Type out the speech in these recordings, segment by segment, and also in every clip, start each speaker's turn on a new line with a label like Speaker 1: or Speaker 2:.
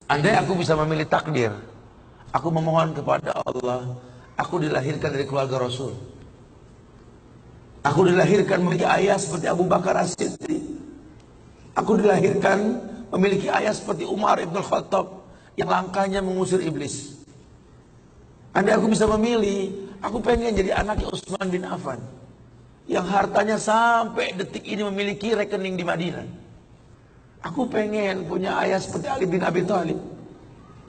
Speaker 1: Andai aku bisa memilih takdir, aku memohon kepada Allah, aku dilahirkan dari keluarga Rasul. Aku dilahirkan memiliki ayah seperti Abu Bakar As-Siddiq. Aku dilahirkan memiliki ayah seperti Umar Ibn Khattab yang langkahnya mengusir iblis. Andai aku bisa memilih, aku pengen jadi anaknya Utsman bin Affan yang hartanya sampai detik ini memiliki rekening di Madinah. Aku pengen punya ayah seperti Ali bin Abi Thalib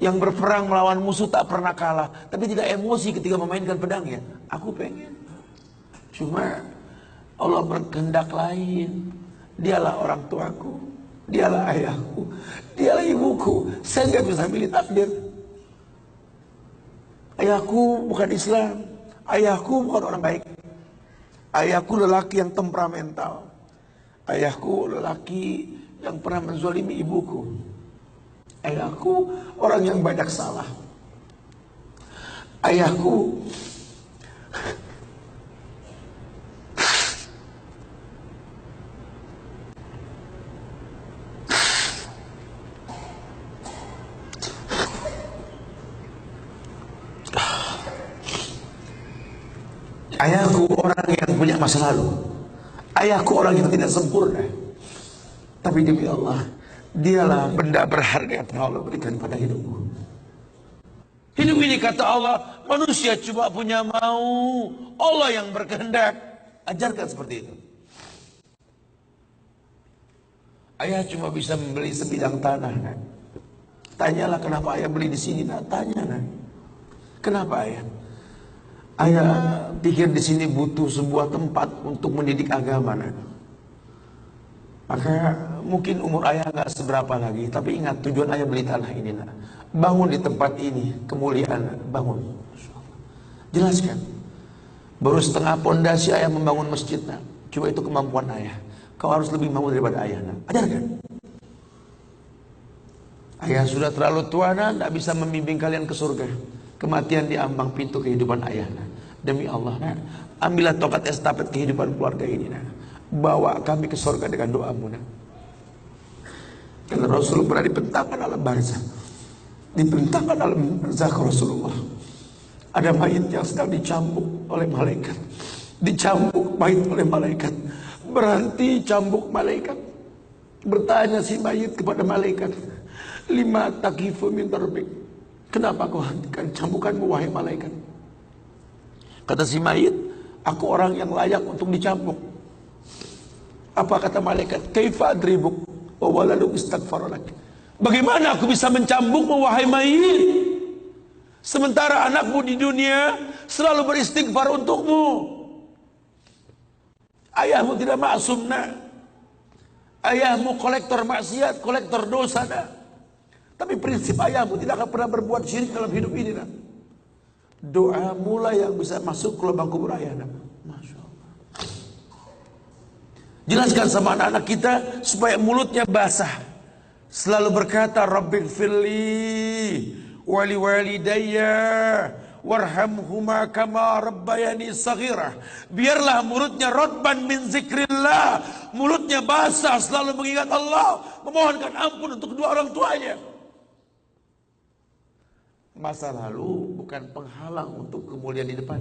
Speaker 1: yang berperang melawan musuh tak pernah kalah, tapi tidak emosi ketika memainkan pedangnya. Aku pengen. Cuma Allah berkehendak lain. Dialah orang tuaku, dialah ayahku, dialah ibuku. Saya nggak bisa pilih takdir. Ayahku bukan Islam, ayahku bukan orang baik. Ayahku lelaki yang temperamental. Ayahku lelaki yang pernah menzalimi ibuku. Ayahku orang yang banyak salah. Ayahku Ayahku orang yang punya masa lalu. Ayahku orang yang tidak sempurna. Tapi demi Allah, dialah benda berharga yang Allah berikan pada hidupku. Hidup ini kata Allah, manusia cuma punya mau, Allah yang berkehendak. Ajarkan seperti itu. Ayah cuma bisa membeli sebidang tanah, kan? Tanyalah kenapa ayah beli di sini, nah, tanya, kan? Kenapa ayah? Ayah pikir di sini butuh sebuah tempat untuk mendidik agama, nah. Maka mungkin umur ayah nggak seberapa lagi, tapi ingat tujuan ayah beli tanah ini, nah. Bangun di tempat ini, kemuliaan, bangun. Jelaskan. Baru setengah pondasi ayah membangun masjid, nah. Coba itu kemampuan ayah. Kau harus lebih mau daripada ayah, nah. Ajarkan. Ayah sudah terlalu tua, nah, tidak bisa membimbing kalian ke surga. Kematian di ambang pintu kehidupan ayah, nah. Demi Allah, nah, ambillah tongkat estafet kehidupan keluarga ini, nah. Bawa kami ke surga dengan doamu, nah. Karena Rasul pernah dibentangkan alam barzah. Dibentangkan alam barzah ke Rasulullah. Ada mayit yang sedang dicambuk oleh malaikat. Dicambuk mayit oleh malaikat. Berhenti cambuk malaikat. Bertanya si mayit kepada malaikat, lima takifu min darbik. Kenapa kau hentikan cambukanmu wahai malaikat? Kata si mayit, aku orang yang layak untuk dicambuk. Apa kata malaikat? Kaifa adribuk wa waladuk istaghfaralak. Bagaimana aku bisa mencambukmu wahai mayit, sementara anakmu di dunia selalu beristighfar untukmu. Ayahmu tidak maksum, nak. Ayahmu kolektor maksiat, kolektor dosa, nak. Tapi prinsip ayahmu tidak akan pernah berbuat syirik dalam hidup ini, nak. Doa mula yang bisa masuk ke lubang kubur ayah, nak. Masya Allah. Jelaskan sama anak-anak kita supaya mulutnya basah. Selalu berkata, Rabbighfirli wali walidayya warhamhuma kama rabbayani saghirah. Biarlah mulutnya rodban min zikrillah, mulutnya basah selalu mengingat Allah, memohonkan ampun untuk kedua orang tuanya. Masa lalu bukan penghalang untuk kemuliaan di depan.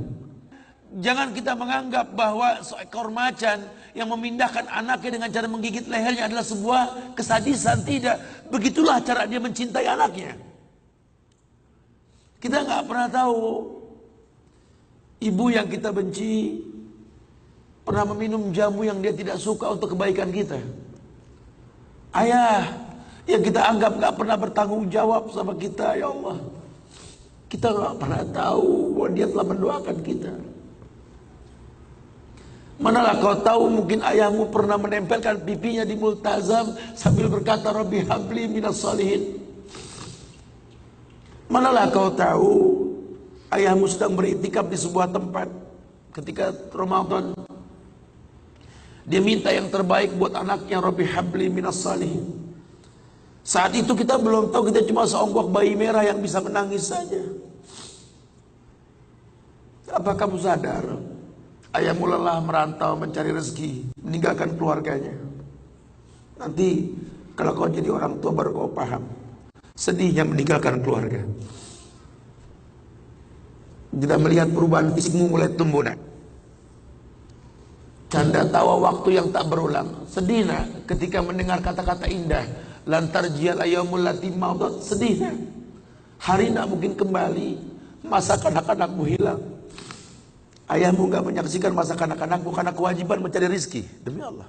Speaker 1: Jangan kita menganggap bahwa seekor macan yang memindahkan anaknya dengan cara menggigit lehernya adalah sebuah kesadisan. Tidak. Begitulah cara dia mencintai anaknya. Kita nggak pernah tahu ibu yang kita benci pernah meminum jamu yang dia tidak suka untuk kebaikan kita. Ayah yang kita anggap nggak pernah bertanggung jawab sama kita, ya Allah. Kita nggak pernah tahu bahwa dia telah mendoakan kita. Manalah kau tahu mungkin ayahmu pernah menempelkan pipinya di multazam sambil berkata Rabbi habli minas salihin. Manalah kau tahu ayahmu sedang beriktikaf di sebuah tempat ketika Ramadan. Dia minta yang terbaik buat anaknya, Rabbi habli minas salihin. Saat itu kita belum tahu, kita cuma seonggok bayi merah yang bisa menangis saja. Apa kamu sadar? Ayahmu lelah merantau mencari rezeki, meninggalkan keluarganya. Nanti kalau kau jadi orang tua baru kau paham. Sedihnya meninggalkan keluarga. Tidak melihat perubahan fisikmu mulai tumbuh, nak. Canda tawa waktu yang tak berulang. Sedih, nak, ketika mendengar kata-kata indah. Lantar jial ayamul lati maudat. Sedih, nak. Hari nak mungkin kembali. Masa kanak-kanakmu hilang. Ayahmu gak menyaksikan masa kanak-kanakmu karena kewajiban mencari rizki. Demi Allah.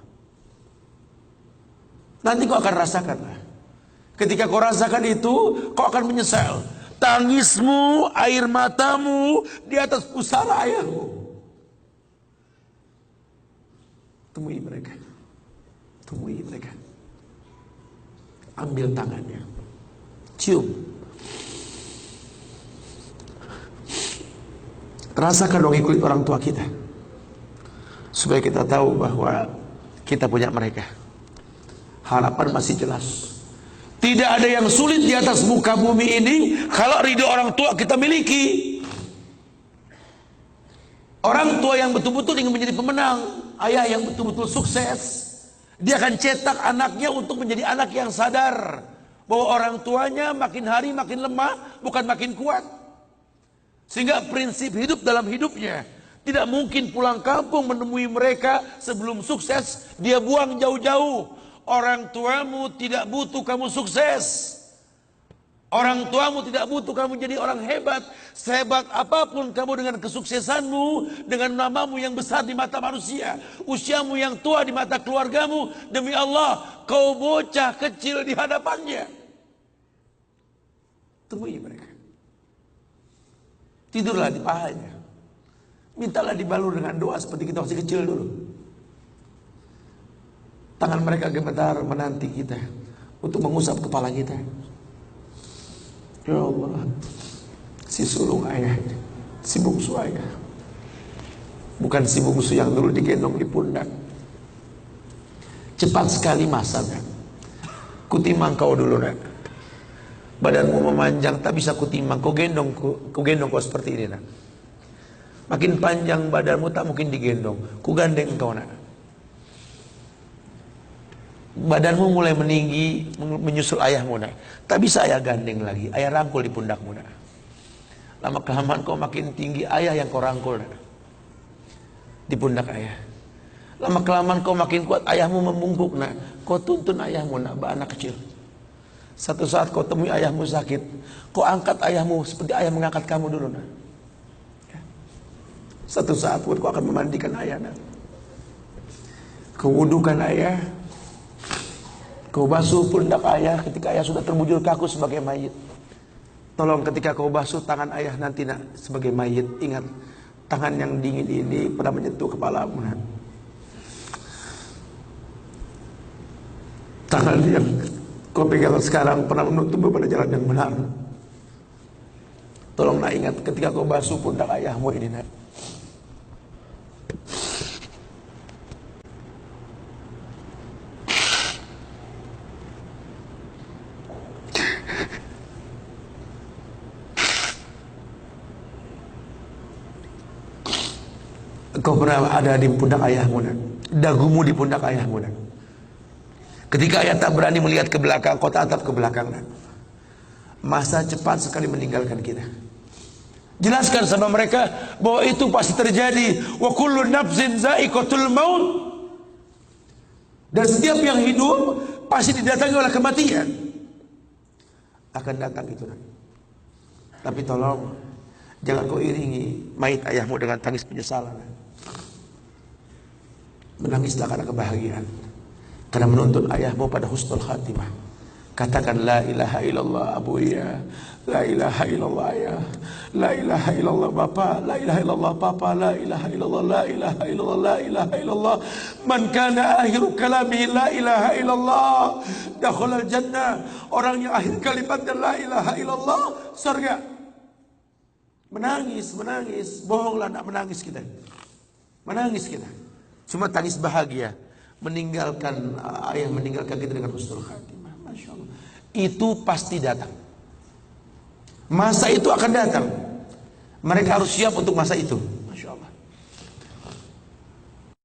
Speaker 1: Nanti kau akan rasakan. Ketika kau rasakan itu, kau akan menyesal. Tangismu, air matamu di atas pusara ayahmu. Temui mereka. Temui mereka. Ambil tangannya. Cium. Rasakan dong kulit orang tua kita. Supaya kita tahu bahwa kita punya mereka. Harapan masih jelas. Tidak ada yang sulit di atas muka bumi ini kalau ridho orang tua kita miliki. Orang tua yang betul-betul ingin menjadi pemenang, ayah yang betul-betul sukses, dia akan cetak anaknya untuk menjadi anak yang sadar bahwa orang tuanya makin hari makin lemah, bukan makin kuat. Sehingga prinsip hidup dalam hidupnya tidak mungkin pulang kampung menemui mereka sebelum sukses, dia buang jauh-jauh. Orang tuamu tidak butuh kamu sukses. Orang tuamu tidak butuh kamu jadi orang hebat. Sehebat apapun kamu dengan kesuksesanmu, dengan namamu yang besar di mata manusia, usiamu yang tua di mata keluargamu, demi Allah, kau bocah kecil di hadapannya. Temui mereka. Tidurlah di pahanya. Mintalah dibalur dengan doa seperti kita masih kecil dulu. Tangan mereka gemetar menanti kita untuk mengusap kepala kita. Ya Allah, si sulung ayah, si bungsu ayah, bukan si bungsu yang dulu digendong di pundak. Cepat sekali masanya. Kutimang kau dulu, nak. Badanmu memanjang, tak bisa kutimang. Kau gendong kau seperti ini, nak. Makin panjang badanmu tak mungkin digendong. Ku gandeng kau, nak. Badanmu mulai meninggi, menyusul ayahmu, nak. Tak bisa ayah gandeng lagi. Ayah rangkul di pundakmu, nak. Lama kelamaan kau makin tinggi, ayah yang kau rangkul, nak. Di pundak ayah. Lama kelamaan kau makin kuat, ayahmu membungkuk, nak. Kau tuntun ayahmu, nak, anak kecil. Satu saat kau temui ayahmu sakit, kau angkat ayahmu seperti ayah mengangkat kamu dulu, nak. Satu saat pun kau akan memandikan ayah, nak. Kau wudukan ayah. Kau basuh pundak ayah ketika ayah sudah terbujur kaku sebagai mayit. Tolong ketika kau basuh tangan ayah nanti, nak, sebagai mayit, ingat tangan yang dingin ini pernah menyentuh kepalamu, nak. Tangan yang kau pegang sekarang pernah menuntunmu pada jalan yang benar. Tolong, nak, ingat ketika kau basuh pundak ayahmu ini, nak. Kau pernah ada di pundak ayahmu, nak. Dagumu di pundak ayahmu, nak. Ketika ayah tak berani melihat ke belakang, kau tatap ke belakang, nak. Masa cepat sekali meninggalkan kita. Jelaskan sama mereka bahwa itu pasti terjadi. Wa kullu nafsin za'iqatul maut. Dan setiap yang hidup pasti didatangi oleh kematian. Akan datang itu, nak. Tapi tolong jangan kau iringi mayit ayahmu dengan tangis penyesalan, nak. Menangislah karena kebahagiaan, karena menuntun ayahmu pada husnul khatimah. Katakan la ilaha illallah abuya, la ilaha illallah ayah, la ilaha illallah bapa, la ilaha illallah papa, la ilaha illallah, la ilaha illallah, la ilaha illallah. Man kana akhiru kalami la ilaha illallah dakhalal jannah. Orang yang akhir kalimatnya la ilaha illallah, surga. Menangis, bohonglah, nak, menangis kita. Menangis kita. Cuma tangis bahagia, meninggalkan ayah, meninggalkan kita dengan husnul khatimah. Masya Allah. Itu pasti datang. Masa itu akan datang. Mereka harus siap untuk masa itu.